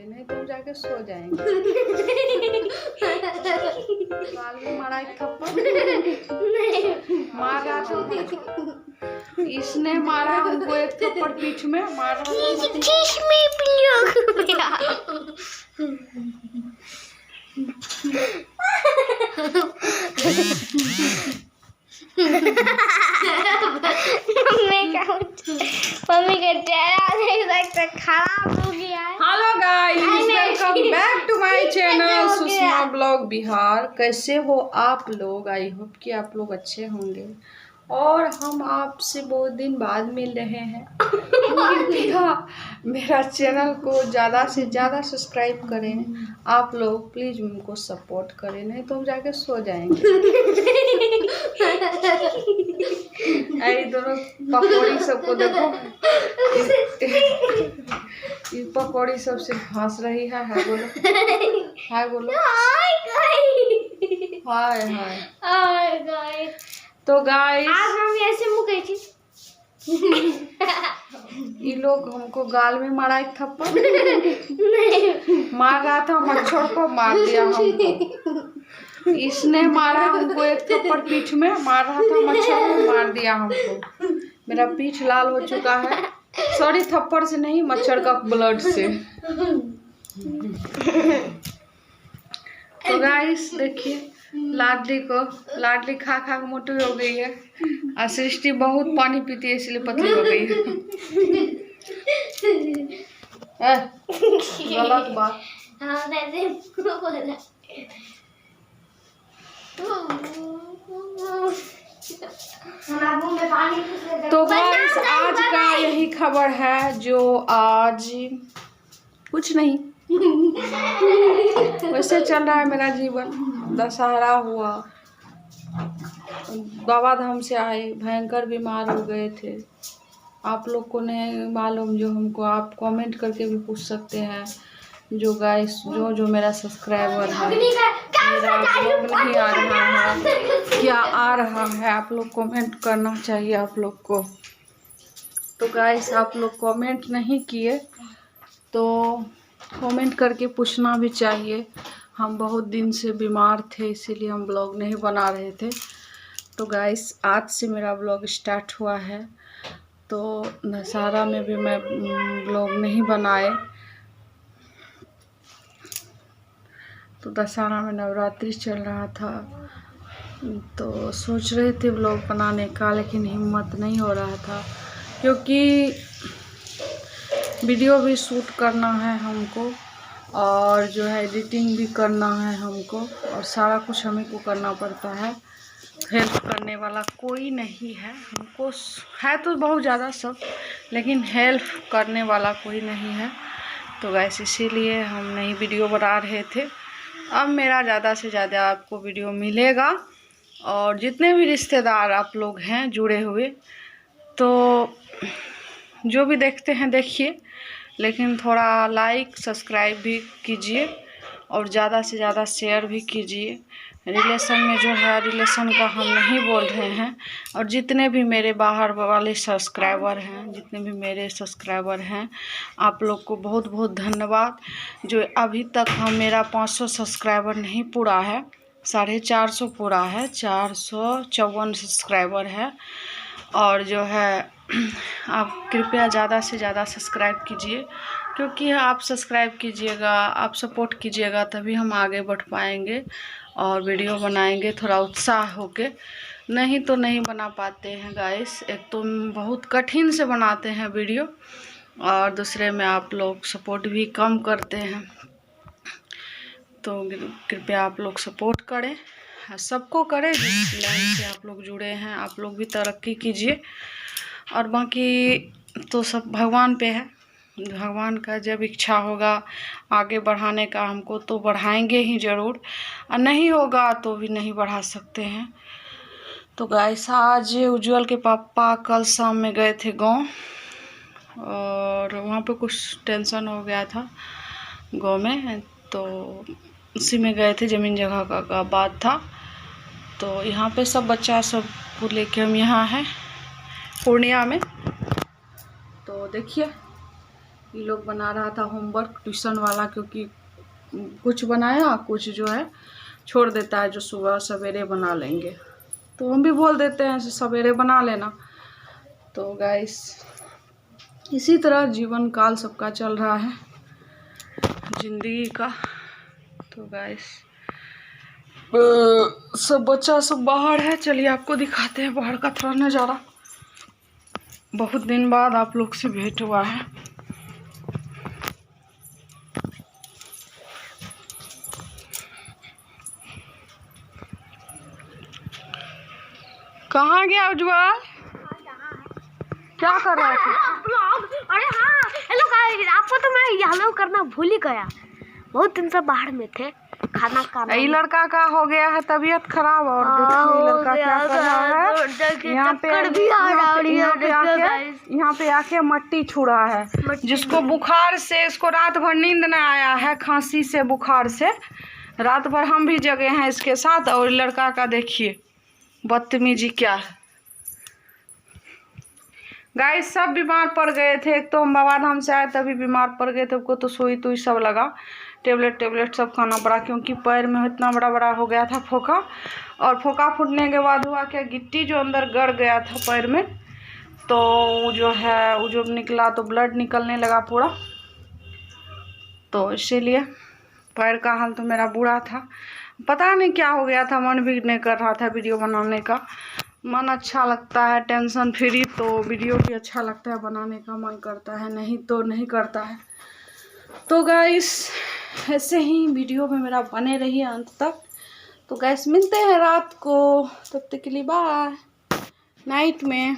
नहीं तो जाके सो जाएंगे। गाल में मारा एक थप्पड़, मार रहा था, इसने मारा हमको एक थप्पड़ पीठ में, मार रहा था। मम्मी का चेहरा देख सकते खराब हो गया है। Hello guys, welcome back to my channel Sushma blog Bihar. कैसे हो आप लोग? आई होप कि आप लोग अच्छे होंगे और हम आपसे बहुत दिन बाद मिल रहे हैं। मेरा चैनल को ज़्यादा से ज़्यादा सब्सक्राइब करें आप लोग, प्लीज़ उनको सपोर्ट करें, नहीं तो हम जाके सो जाएंगे। ऐ दोनों पकौड़ी सबको देखो, ये पकौड़ी सबसे हंस रही है। हाय बोलो, हाय बोलो, हाय हाय। तो गाइस आज हम ऐसे मुँह गई थी। ये लोग हमको गाल में मारा एक थप्पड़, मार रहा था, मच्छर को मार दिया हमको। इसने मारा हमको एक थप्पड़ पीठ में, मार रहा था, मच्छर को मार दिया हमको। मेरा पीठ लाल हो चुका है। सॉरी, थप्पड़ से नहीं, मच्छर का ब्लड से। तो गाइस देखिए, लाडली खा खा के मोटी हो गई है और सृष्टि बहुत पानी पीती है इसलिए पतली हो गई है। गलत बात। तो गाइस आज का यही खबर है, जो आज कुछ नहीं वैसे चल रहा है मेरा जीवन। दशहरा हुआ, बाबा धाम से आए, भयंकर बीमार हो गए थे। आप लोग को नहीं मालूम, जो हमको आप कमेंट करके भी पूछ सकते हैं। जो गाइस जो मेरा सब्सक्राइबर है, मेरा ब्लॉग नहीं आ रहा है, क्या आ रहा है, आप लोग कमेंट करना चाहिए आप लोग को। तो गाइस आप लोग कमेंट नहीं किए तो कमेंट करके पूछना भी चाहिए। हम बहुत दिन से बीमार थे इसीलिए हम ब्लॉग नहीं बना रहे थे। तो गाइस आज से मेरा ब्लॉग स्टार्ट हुआ है। तो दशहरा में भी मैं ब्लॉग नहीं बनाए। तो दशहरा में नवरात्रि चल रहा था, तो सोच रहे थे ब्लॉग बनाने का, लेकिन हिम्मत नहीं हो रहा था क्योंकि वीडियो भी शूट करना है हमको और जो है एडिटिंग भी करना है हमको, और सारा कुछ हमें को करना पड़ता है। हेल्प करने वाला कोई नहीं है हमको, है तो बहुत ज़्यादा सब, लेकिन हेल्प करने वाला कोई नहीं है। तो वैसे इसीलिए हम नहीं वीडियो बना रहे थे। अब मेरा ज़्यादा से ज़्यादा आपको वीडियो मिलेगा, और जितने भी रिश्तेदार आप लोग हैं जुड़े हुए, तो जो भी देखते हैं देखिए, लेकिन थोड़ा लाइक सब्सक्राइब भी कीजिए और ज़्यादा से ज़्यादा शेयर भी कीजिए। रिलेशन में जो है, रिलेशन का हम नहीं बोल रहे हैं। और जितने भी मेरे बाहर वाले सब्सक्राइबर हैं, जितने भी मेरे सब्सक्राइबर हैं, आप लोग को बहुत बहुत धन्यवाद। जो अभी तक मेरा 500 सब्सक्राइबर नहीं पूरा है, 450 पूरा है, 454 सब्सक्राइबर है। और जो है आप कृपया ज़्यादा से ज़्यादा सब्सक्राइब कीजिए, क्योंकि आप सब्सक्राइब कीजिएगा, आप सपोर्ट कीजिएगा, तभी हम आगे बढ़ पाएंगे और वीडियो बनाएंगे थोड़ा उत्साह होके। नहीं तो नहीं बना पाते हैं गाइस। एक तो बहुत कठिन से बनाते हैं वीडियो, और दूसरे में आप लोग सपोर्ट भी कम करते हैं। तो कृपया आप लोग सपोर्ट करें, सबको करें जिस लाइन से आप लोग जुड़े हैं। आप लोग भी तरक्की कीजिए, और बाकी तो सब भगवान पे है। भगवान का जब इच्छा होगा आगे बढ़ाने का हमको, तो बढ़ाएंगे ही ज़रूर, और नहीं होगा तो भी नहीं बढ़ा सकते हैं। तो गाइस आज उज्जवल के पापा कल शाम में गए थे गांव, और वहाँ पे कुछ टेंशन हो गया था गांव में, तो उसी में गए थे। ज़मीन जगह का बात था। तो यहाँ पे सब बच्चा सब को लेके हम यहाँ हैं पूर्णिया में। तो तो देखिए ये लोग बना रहा था होमवर्क ट्यूशन वाला, क्योंकि कुछ बनाया कुछ जो है छोड़ देता है, जो सुबह सवेरे बना लेंगे। तो हम भी बोल देते हैं सवेरे बना लेना। तो गाइस इसी तरह जीवन काल सबका चल रहा है जिंदगी का। तो गाइस सब बच्चा सब बाहर है। चलिए आपको दिखाते हैं बाहर का थोड़ा नज़ारा। बहुत दिन बाद आप लोग से भेंट हुआ है। कहाँ गया उज्जवल? क्या कर रहा है? अरे हाँ, हेलो गाइस, आपको तो मैं हेलो करना भूल ही गया। बहुत दिन से बाहर में थे, खाना खाना। ये लड़का का हो गया है तबीयत खराब, और देखिए लड़का क्या कर रहा है। यहाँ पे आके मट्टी छू रहा है। जिसको बुखार से, इसको रात भर नींद न आया है, खांसी से बुखार से रात भर हम भी जगे हैं इसके साथ। और लड़का का देखिए बदतमीजी क्या है। गाइस सब बीमार पड़ गए थे। एक तो हम बाबा धाम से आए तभी बीमार पड़ गए थे। हमको तो सुई तुई सब लगा, टेबलेट सब खाना पड़ा, क्योंकि पैर में इतना बड़ा हो गया था फोका। और फोका फूटने के बाद हुआ क्या, गिट्टी जो अंदर गड़ गया था पैर में, तो जो है वो जब निकला तो ब्लड निकलने लगा पूरा। तो इसीलिए पैर का हाल तो मेरा बुरा था। पता नहीं क्या हो गया था, मन भी नहीं कर रहा था वीडियो बनाने का। मन अच्छा लगता है टेंशन फ्री तो वीडियो भी अच्छा लगता है बनाने का मन करता है, नहीं तो नहीं करता है। तो गाइस ऐसे ही वीडियो में मेरा बने रहिए अंत तक। तो गाइस मिलते हैं रात को, तब तक के लिए बाय, नाइट में।